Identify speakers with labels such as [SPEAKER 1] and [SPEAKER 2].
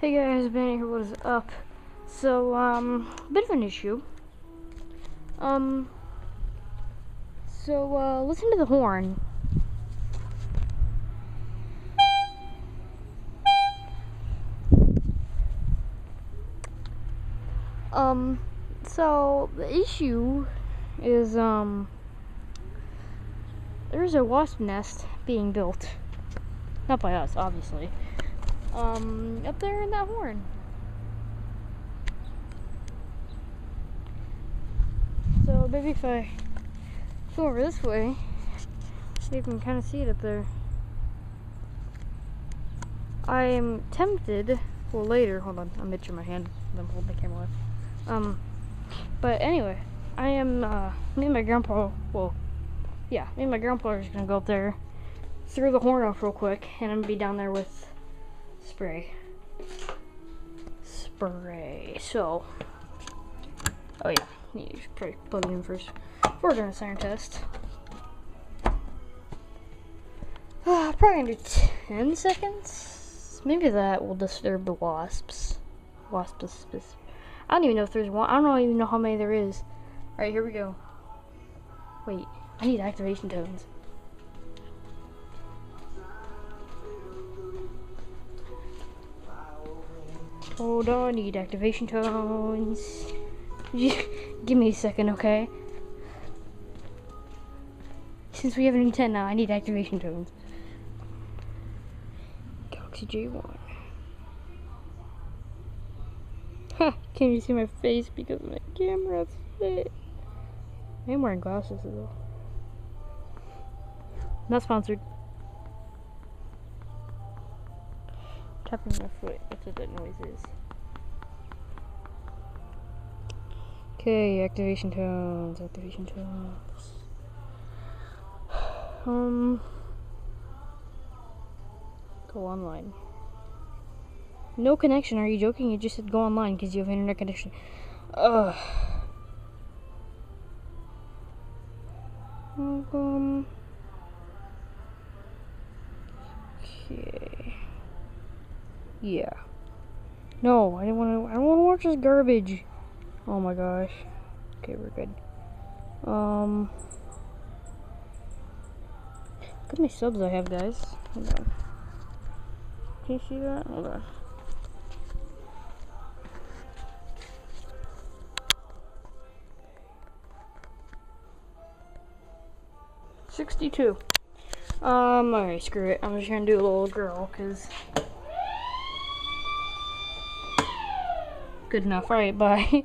[SPEAKER 1] Hey guys, Ben here, what is up? So, bit of an issue. Listen to the horn. So, the issue is, there's a wasp nest being built. Not by us, obviously. Up there in that horn. So maybe if I go over this way, you can kind of see it up there. I am tempted, well later, hold on, I'm itching my hand, I'm holding the camera up. But anyway, I am, me and my grandpa, me and my grandpa are just gonna go up there, throw the horn off real quick, and I'm gonna be down there with spray. So, oh yeah, you should probably plug it in first. We're doing a siren test. Probably gonna do 10 seconds. Maybe that will disturb the wasps. I don't even know if there's one. I don't even know how many there is. Alright, here we go. Wait, I need activation tones. Hold on, I need activation tones. Give me a second, okay? Since we have an intent now, I need activation tones. Galaxy J1. Ha! Can't you see my face because of my camera? I am wearing glasses though. Not sponsored. Tapping my foot. That's what that noise is. Okay, activation tones. Go online. No connection, are you joking? You just said go online because you have internet connection. Ugh. Okay. Yeah. No, I don't want to watch this garbage. Oh my gosh. Okay, we're good. Look how many subs I have, guys. Hold on. Can you see that? Hold on. $62. Alright, screw it. I'm just gonna do a little girl, cause good enough. Alright, bye.